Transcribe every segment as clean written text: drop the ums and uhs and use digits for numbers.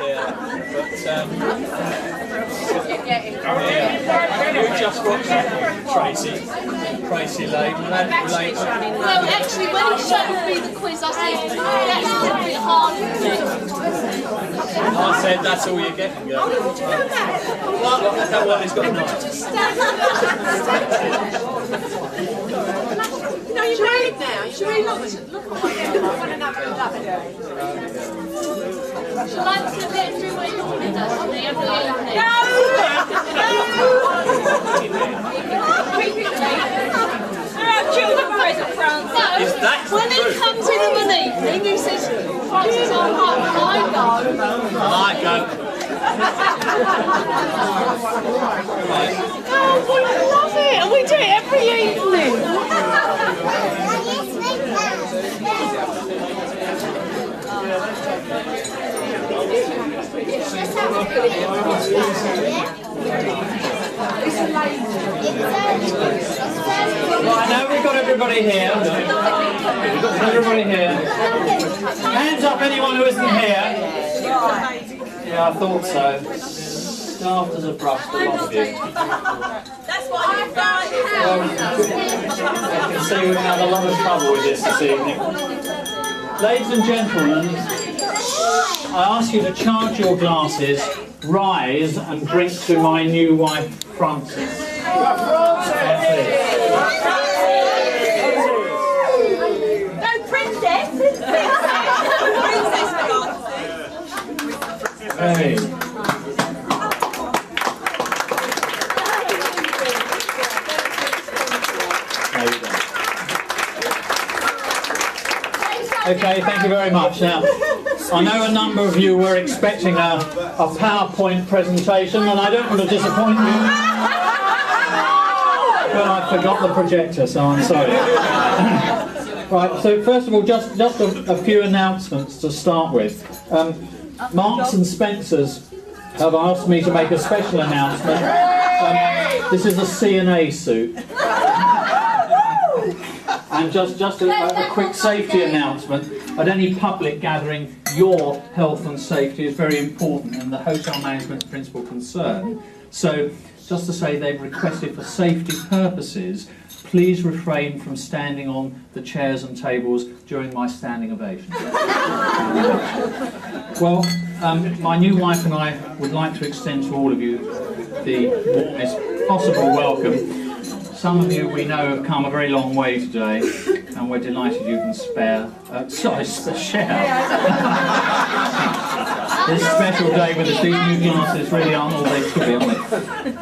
You just watched Tracy late. Well, actually, when he showed me the quiz, I said, that's a little bit hard, isn't it? I said, that's all you're getting, girl. That one has got a knife. No, you're married now. Should we look at what I want another love it. Shall I let through what you're doing, does he? When he comes in of an evening, he says, Francis, I'm home, and I go. Oh, we love it, and we do it every evening. Right, now we've got everybody here. Everybody here. Hands up, anyone who isn't here. Yeah, I thought so. Stafters have brushed a lot of you. That's what I've done. I can see we've had a lot of trouble with this evening. Ladies and gentlemen, I ask you to charge your glasses, rise and drink to my new wife, Frances. No, princess. Hey. Okay, thank you very much. Now, I know a number of you were expecting a PowerPoint presentation, and I don't want to disappoint you, but I forgot the projector, so I'm sorry. Right, so first of all, just a few announcements to start with. Marks and Spencer's have asked me to make a special announcement. This is a C&A suit. And just a quick safety announcement. At any public gathering, your health and safety is very important and the hotel management's principal concern. So, just to say, they've requested for safety purposes, please refrain from standing on the chairs and tables during my standing ovation. Well, my new wife and I would like to extend to all of you the warmest possible welcome. Some of you we know have come a very long way today, and we're delighted you can share this special day with us. These new glasses really aren't all they should be, aren't they?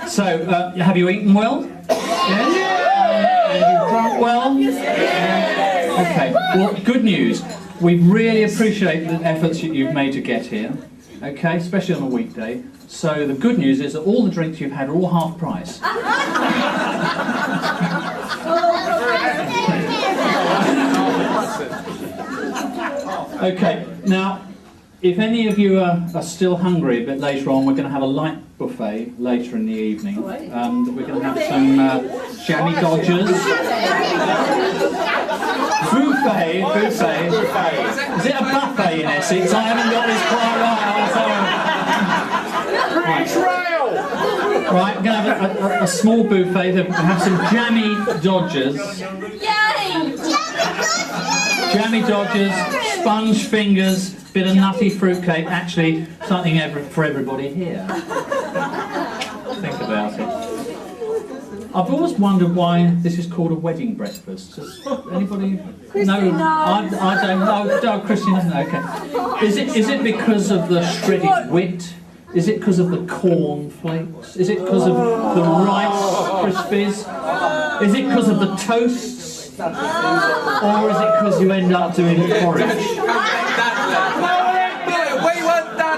So, have you eaten well? Yes? And you drunk well? Okay, well, good news. We really appreciate the efforts that you've made to get here, okay, especially on a weekday. So the good news is that all the drinks you've had are all half price. Okay, now, if any of you are still hungry a bit later on, we're going to have a light buffet later in the evening. We're going to have some jammy dodgers. Buffet. Is it a buffet in Essex? I haven't got this quite right. Right, we're going to have a small buffet. We'll have some jammy dodgers. Jammy dodgers, sponge fingers, bit of nutty fruitcake. Actually, something for everybody here. Think about it. I've always wondered why this is called a wedding breakfast. Does anybody know? I don't know. Oh, Christine doesn't know. Okay. Is it because of the shredded wheat? Is it because of the corn flakes? Is it because of the Rice Krispies? Is it because of the toasts? Or is it because you end up doing porridge?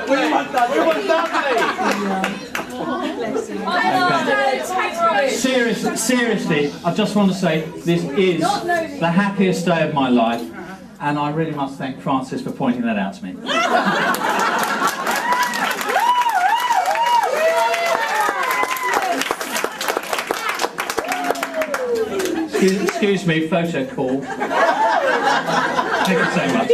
We want that. Seriously, I just want to say this is the happiest day of my life, and I really must thank Francis for pointing that out to me. Excuse me, photo call. Thank you so much.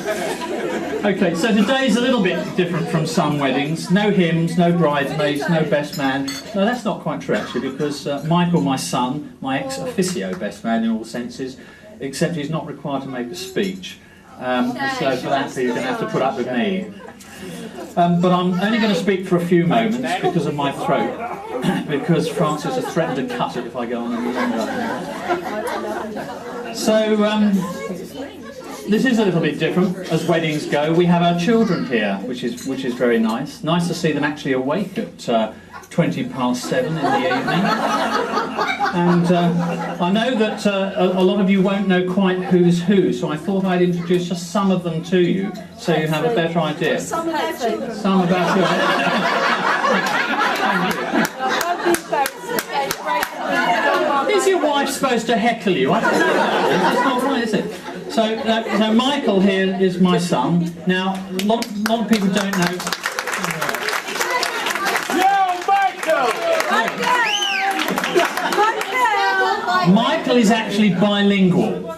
Okay, so today's a little bit different from some weddings. No hymns, no bridesmaids, no best man. No, that's not quite true actually, because Michael, my son, my ex officio best man in all senses, except he's not required to make a speech. So for that, you're going to have to put up with me. But I'm only going to speak for a few moments because of my throat, because Francis has threatened to cut it if I go on any longer. So this is a little bit different as weddings go. We have our children here, which is very nice. Nice to see them actually awake at 7:20 in the evening. And I know that a lot of you won't know quite who's who, so I thought I'd introduce just some of them to you, so you have a better idea. Some of our children. Some of our children. Is your wife supposed to heckle you? I don't know. That's not right, is it? So Michael here is my son. Now, a lot of people don't know. Michael is actually bilingual.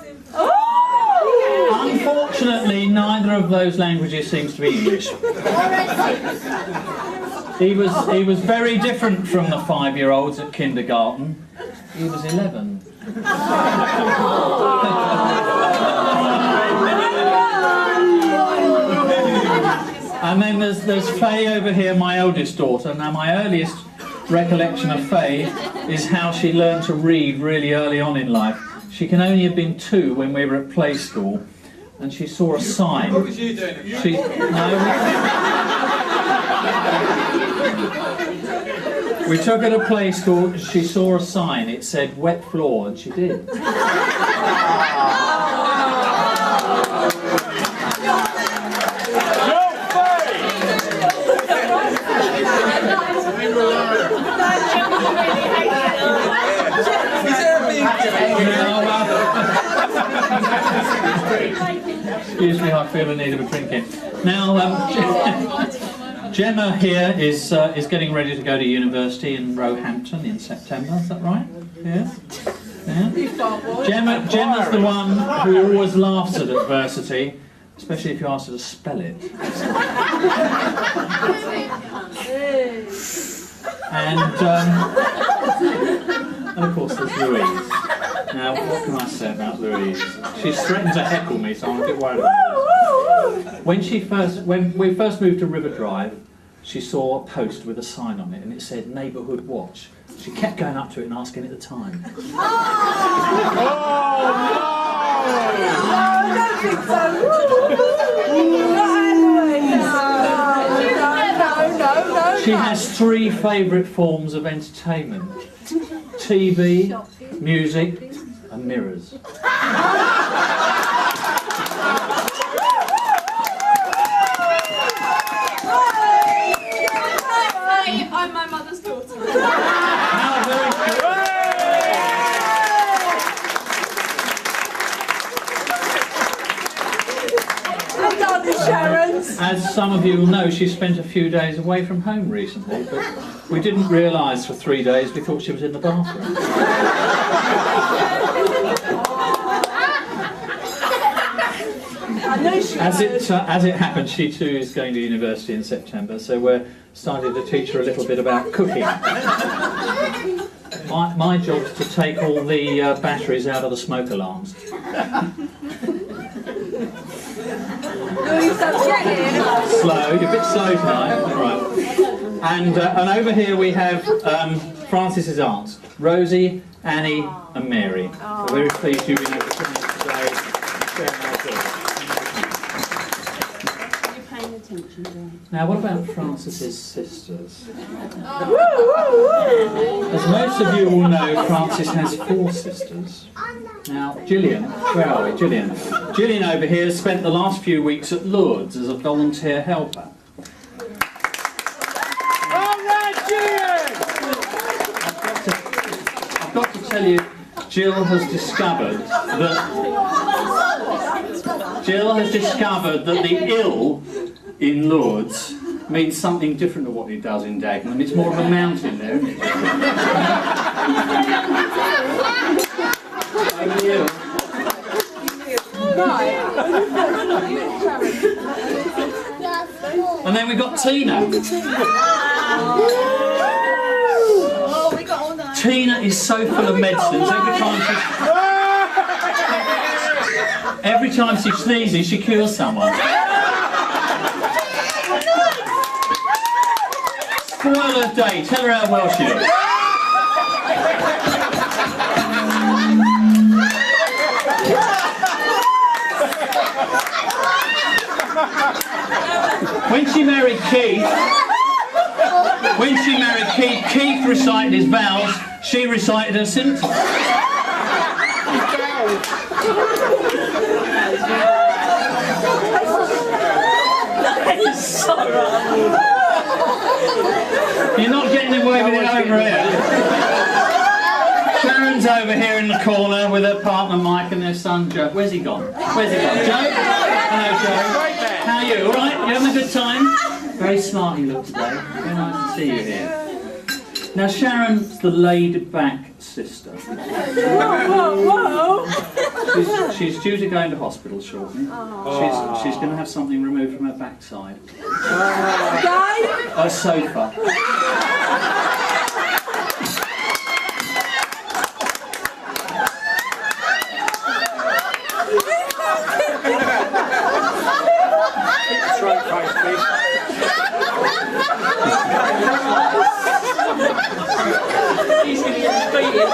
Unfortunately, neither of those languages seems to be English. He was very different from the 5-year-olds at kindergarten. He was 11. And then there's Faye over here, my eldest daughter. Now, my earliest recollection of Faye is how she learned to read really early on in life. She can only have been 2 when we were at play school, and she saw a sign. What was you doing? We took her to play school, and she saw a sign. It said wet floor, and she did. Excuse me, I feel the need of a drink here. Now, Gemma here is getting ready to go to university in Roehampton in September. Is that right? Yeah. Yeah. Gemma's the one who always laughs at adversity, especially if you ask her to spell it. And of course there's Louise. Now, what can I say about Louise? She's threatened to heckle me, so I'm a bit worried about this. When we first moved to River Drive, she saw a post with a sign on it, and it said "Neighbourhood Watch." She kept going up to it and asking it the time. She has 3 favourite forms of entertainment: TV, music, and mirrors. I'm my mother's daughter. As some of you will know, she spent a few days away from home recently, but we didn't realise for 3 days. We thought she was in the bathroom. As it happened, she too is going to university in September, so we're starting to teach her a little bit about cooking. My job is to take all the batteries out of the smoke alarms. Slow, you're a bit slow tonight. Right. And over here we have Francis's aunts, Rosie, Annie and Mary. We're very pleased you've been able to join us today and share our thoughts. Now, what about Francis's sisters? As most of you will know, Francis has 4 sisters. Now, Gillian, where are we? Gillian. Gillian over here has spent the last few weeks at Lourdes as a volunteer helper. I've got to tell you, Jill has discovered that the ill in Lourdes means something different to what it does in Dagenham. It's more of a mountain there, isn't it? Over to you. And then we've got Tina. Oh, we got all night. Tina is so full of medicines. Every time she sneezes, she cures someone. Spoil her day. Tell her how well she is. When she married Keith, Keith recited his vows, she recited her symptoms. You're not getting away with it over here. Sharon's over here in the corner with her partner Mike and their son Joe. Where's he gone? Where's he gone? Joe? Hello, Joe. How are you? All right? You having a good time? Very smart you look today. Very nice to see you here. Now Sharon's the laid-back sister. Whoa. She's due to go into hospital shortly. She's going to have something removed from her backside. A sofa. He's going to get beaten.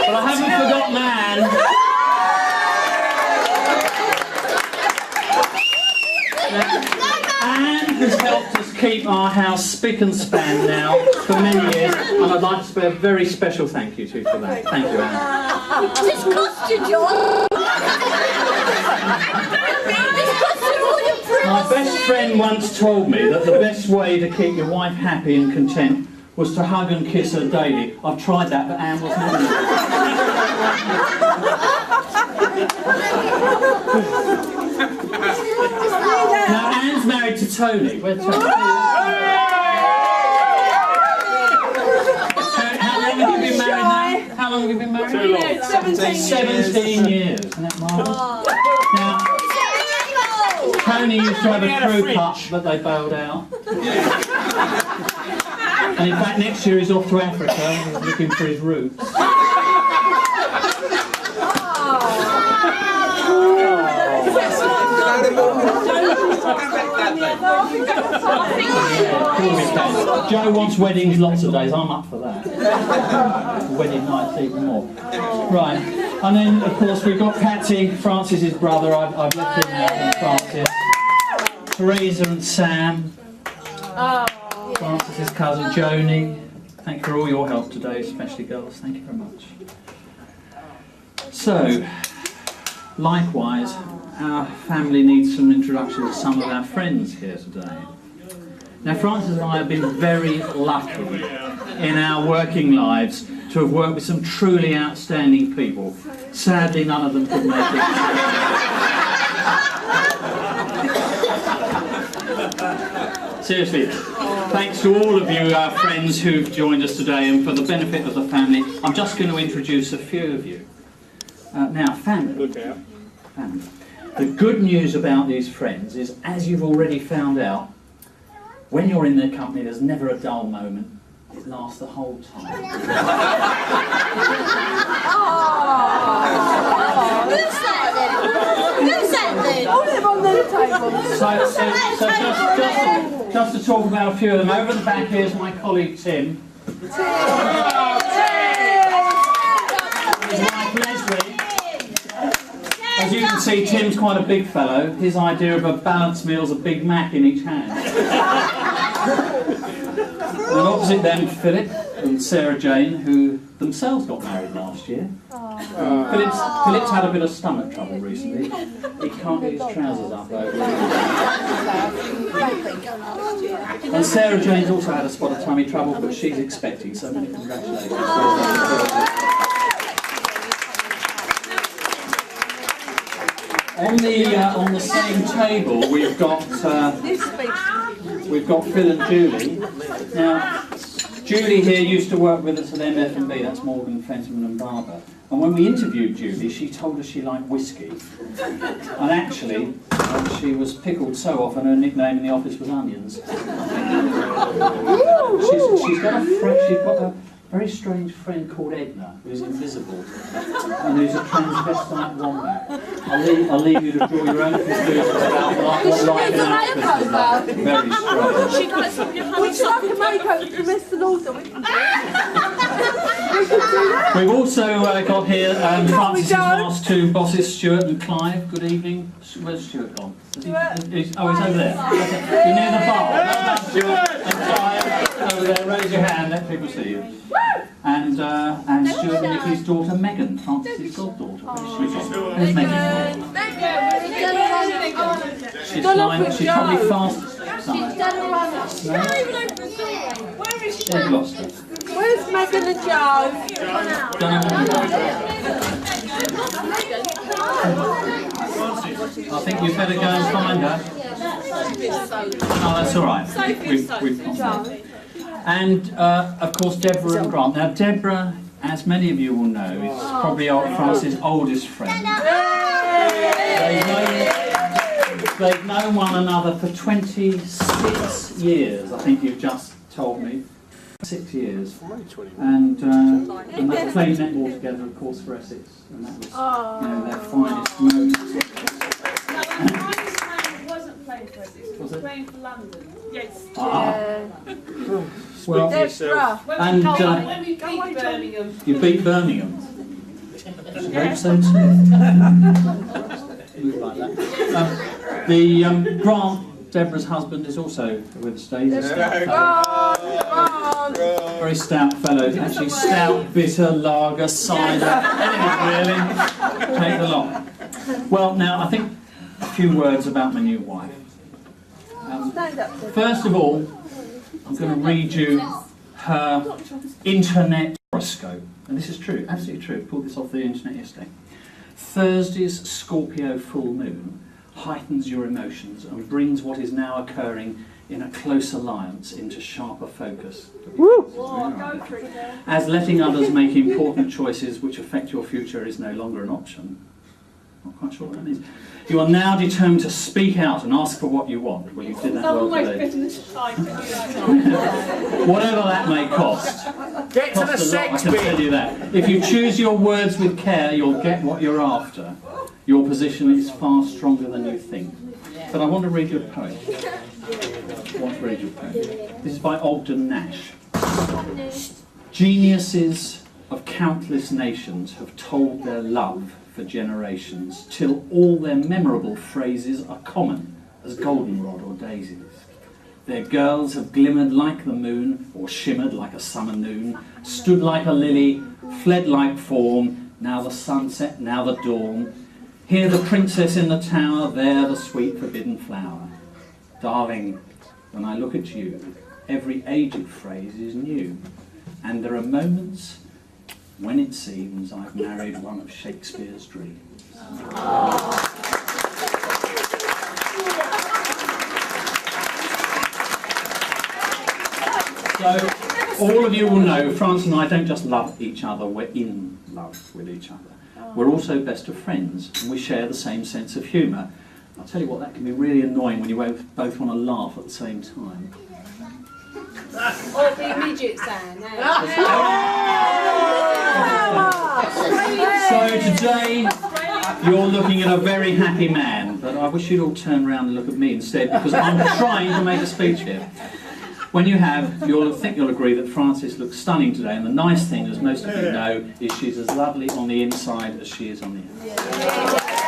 But I haven't forgotten Anne. Anne has helped us keep our house spick and span now for many years, and I'd like to say a very special thank you to you for that. Thank you, Anne. This cost you, John. My best friend once told me that the best way to keep your wife happy and content was to hug and kiss her daily. I've tried that, but Anne wasn't in it. Now, Anne's married to Tony. Where's Tony? How long have you been married now? How long have you been married? Too long. 17 years. Isn't that marvellous? Now, Tony used to have a crew cut, but they bailed out. And in fact, next year he's off to Africa, looking for his roots. Joe wants weddings lots of days, I'm up for that. Wedding nights even more. Right, and then of course we've got Patsy, Francis's brother, I've left him out, and Francis. Teresa and Sam. Francis's cousin Joni. Thank you for all your help today, especially girls, thank you very much. So, likewise, our family needs some introduction to some of our friends here today. Now Francis and I have been very lucky in our working lives to have worked with some truly outstanding people. Sadly none of them could make it. Seriously, thanks to all of you, our friends who've joined us today, and for the benefit of the family, I'm just going to introduce a few of you. Now, family. Family. The good news about these friends is, as you've already found out, when you're in their company, there's never a dull moment. It lasts the whole time. Who's that then? Hold them on the table. So just to talk about a few of them, over at the back here's my colleague Tim. His wife Leslie. As you can see, Tim's quite a big fellow. His idea of a balanced meal is a Big Mac in each hand. And opposite them, Philip and Sarah Jane, who themselves got married last year. Philip's had a bit of stomach trouble recently. He can't get his trousers up over. And Sarah Jane's also had a spot of tummy trouble, but she's expecting, so many congratulations. On the same table, we've got Phil and Julie. Now, Julie here used to work with us at MF&B, that's Morgan, Fenton and Barber. And when we interviewed Julie, she told us she liked whiskey. And actually, she was pickled so often, her nickname in the office was Onions. She's got a very strange friend called Edna, who's invisible, and who's a transvestite wombat. I'll leave you to draw your own conclusions about what life in Africa is like. Very strange. Would you like a makeover for Mr. Lawson? We've also got here Francis' last two bosses, Stuart and Clive. Good evening. Where's Stuart gone? He's over there. You're near the bar. Well done, Stuart. And Clive, over there. Raise your hand, let people see you. And Stuart and Nicky's daughter, Megan, Francis' goddaughter. Where's Megan? She's probably fast. Where is she? We've lost her. Where's Megan and Joe? I think you'd better go and find her. Oh, that's all right. We've got her. And of course, Deborah and Grant. Now, Deborah, as many of you will know, is probably Francis' oldest friend. They've known one another for 26 years. I think you've just told me. 6 years, and they played netball together, of course, for Essex, and that was their finest moment. Wasn't playing for Essex, it was playing for London. Yes. Well, and When we beat Birmingham. you beat Birmingham. Yes. Move like that. Grant, Deborah's husband, is also with us today. He's a very stout fellow, actually stout, bitter, lager, cider, anything really. Take the lot. Well, now I think a few words about my new wife. First of all, I'm going to read you her internet horoscope, and this is true, absolutely true. I pulled this off the internet yesterday. Thursday's Scorpio full moon heightens your emotions and brings what is now occurring in a close alliance into sharper focus. As letting others make important choices which affect your future is no longer an option. Not quite sure what that means. You are now determined to speak out and ask for what you want. Well, you did that well today. Whatever that may cost. Get to the sex bit. I can tell you that. If you choose your words with care, you'll get what you're after. Your position is far stronger than you think. But I want to read you a poem. This is by Ogden Nash. Geniuses of countless nations have told their love for generations, till all their memorable phrases are common as goldenrod or daisies. Their girls have glimmered like the moon, or shimmered like a summer noon, stood like a lily, fled like form, now the sunset, now the dawn. Here the princess in the tower, there the sweet forbidden flower. Darling, when I look at you, every aged phrase is new, and there are moments when it seems I've married one of Shakespeare's dreams. So, all of you will know, France and I don't just love each other, we're in love with each other. We're also best of friends, and we share the same sense of humour. I'll tell you what, that can be really annoying when you both want to laugh at the same time. Or the midget sound. So today, you're looking at a very happy man, but I wish you'd all turn around and look at me instead, because I'm trying to make a speech here. When you have, you'll agree that Frances looks stunning today, and the nice thing, as most of you know, is she's as lovely on the inside as she is on the outside.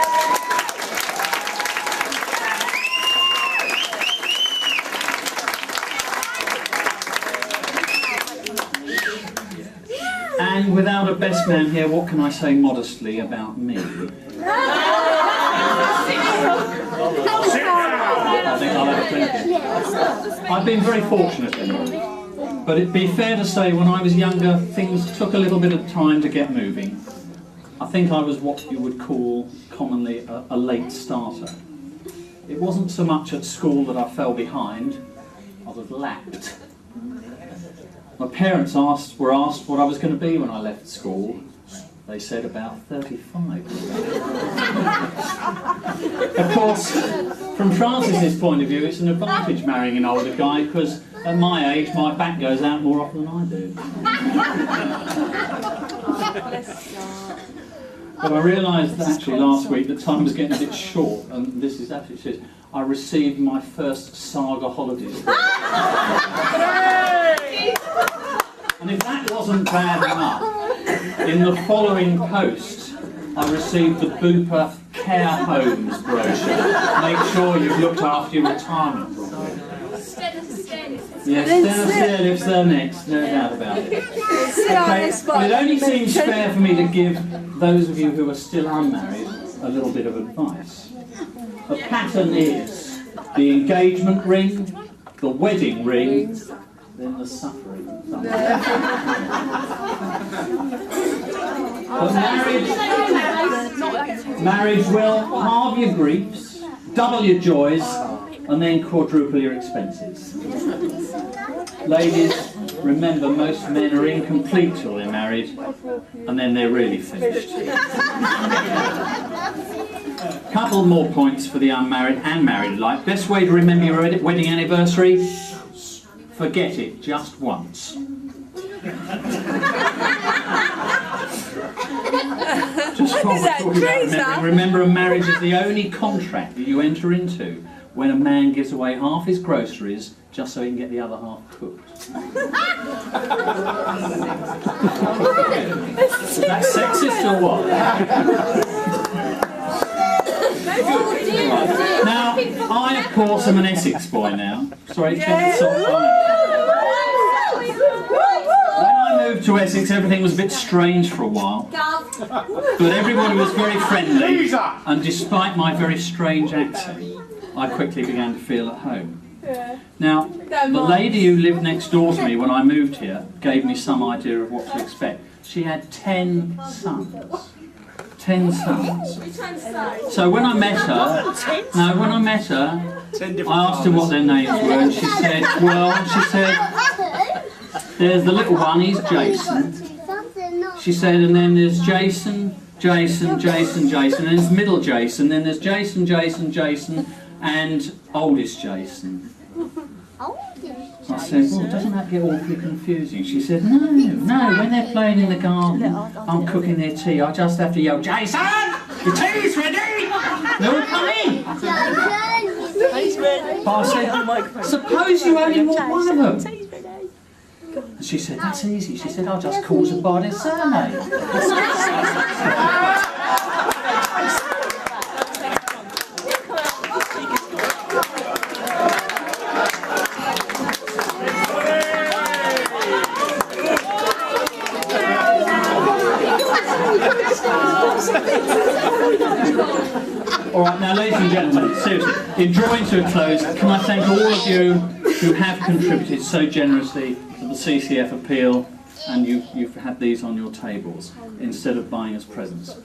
And without a best man here, what can I say modestly about me? I think I'll have a drink here. I've been very fortunate anyway. But it'd be fair to say when I was younger, things took a little bit of time to get moving. I think I was what you would call commonly a late starter. It wasn't so much at school that I fell behind, I was lapped. My parents were asked what I was going to be when I left school. They said about 35. Of course, from Francis's point of view, it's an advantage marrying an older guy because at my age, my back goes out more often than I do. But I realised actually last week that time was getting a bit short, and this is absolutely serious. I received my first Saga holidays. And if that wasn't bad enough, in the following post, I received the Bupa Care Homes brochure. Make sure you've looked after your retirement properly. Yes, Stena lives there next, no doubt about it. Okay, well, it only seems fair for me to give those of you who are still unmarried a little bit of advice. The pattern is the engagement ring, the wedding ring, then the suffering. But marriage will halve your griefs, double your joys, and then quadruple your expenses. Ladies, remember most men are incomplete till they're married, and then they're really finished. Couple more points for the unmarried and married alike. Best way to remember your wedding anniversary? Forget it just once. Just while we're talking about remember a marriage is the only contract that you enter into when a man gives away half his groceries just so he can get the other half cooked. Is that sexist or what? Now, I of course am an Essex boy now. Sorry, check the socks on. When I moved to Essex, everything was a bit strange for a while. But everybody was very friendly, and despite my very strange accent, I quickly began to feel at home. Now, the lady who lived next door to me when I moved here gave me some idea of what to expect. She had 10 sons. 10 sons. So when I met her, I asked her what their names were, and she said, there's the little one, he's Jason. She said, and then there's Jason, and then there's middle Jason, then there's Jason, and oldest Jason. I said, well, doesn't that get awfully confusing? She said, no, when they're playing in the garden, I'm cooking their tea, I just have to yell, Jason, your tea's ready! They're all coming! But I said, suppose you only want one of them. And she said, that's easy. She said, I'll just call them by their surname. Alright, now ladies and gentlemen, seriously, in drawing to a close, can I thank all of you who have contributed so generously to the CCF appeal, and you've had these on your tables instead of buying us presents.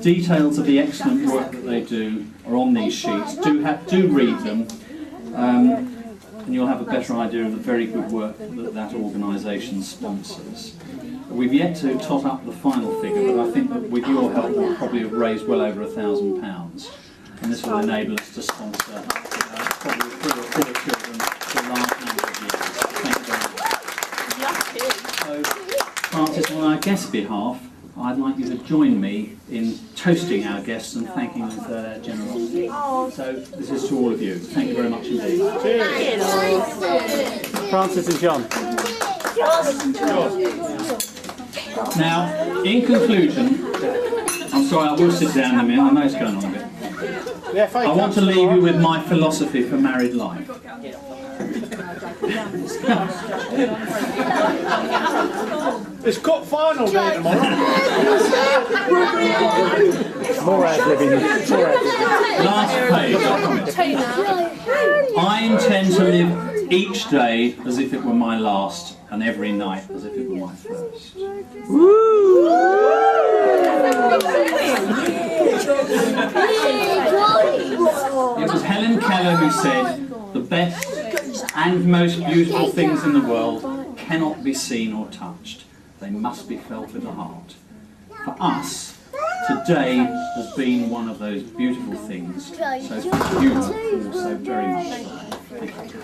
Details of the excellent work that they do are on these sheets. Do read them, and you'll have a better idea of the very good work that organisation sponsors. We've yet to tot up the final figure, but I think that with your help we'll probably have raised well over £1,000, and this will enable us to sponsor probably 3 or 4 children for a large number of years. Thank you very much. So, Francis, on our guest's behalf, I'd like you to join me in toasting our guests and thanking them for their generosity. So this is to all of you. Thank you very much indeed. Cheers. Francis and John. Now, in conclusion, I'm sorry, I will sit down in a minute, I know it's going on a bit. I want to leave you with my philosophy for married life. It's cup final day tomorrow. More ad-libbing. Last page, I promise. I intend to live each day as if it were my last, and every night as if it were my first. It was Helen Keller who said, the best and most beautiful things in the world cannot be seen or touched. They must be felt with the heart. For us, today has been one of those beautiful things. So thank you all so very much. Thank you.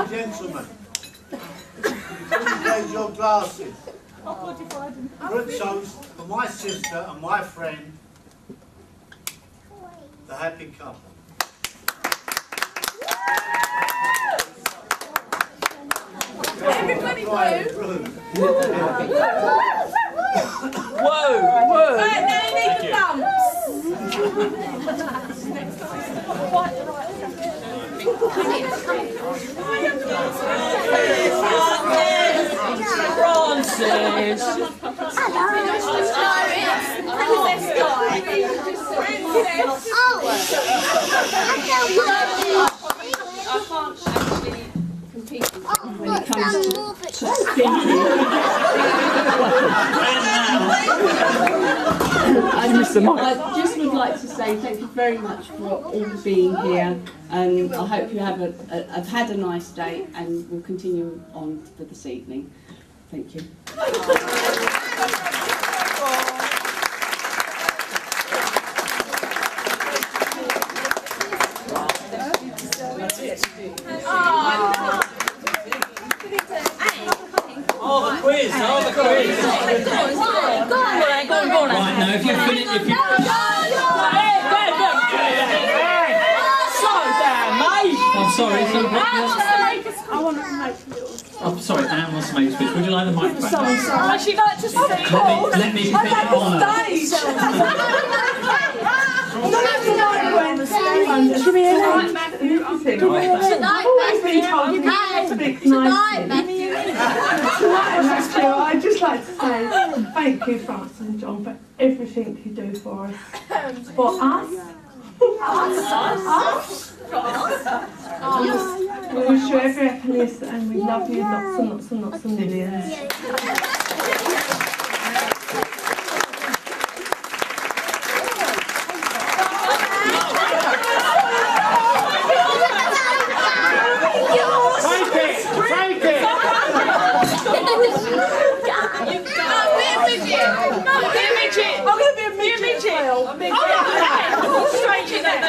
Gentlemen, raise your glasses. For a toast for my sister and my friend, the happy couple. Everybody move. Whoa! Right, now you need the bumps. Francis! I can't actually compete when it Comes comes to I just would like to say thank you very much for all being here, and I hope you have had a nice day, and we'll continue on for this evening. Thank you. Oh, the quiz! Oh, the quiz! Right, now if you finish, I'm sorry, so I want to make a little. I'm sorry, Anne wants to make a speech. Would you like the microphone? Would she like to say? Let me pick on her. Give me a right, Matthew. I'd just like to say thank you, Francis and John, for everything you do for us. For us. We wish you every happiness, and we love you lots and lots and lots of millions. I'm going to be a midget. Straight in there.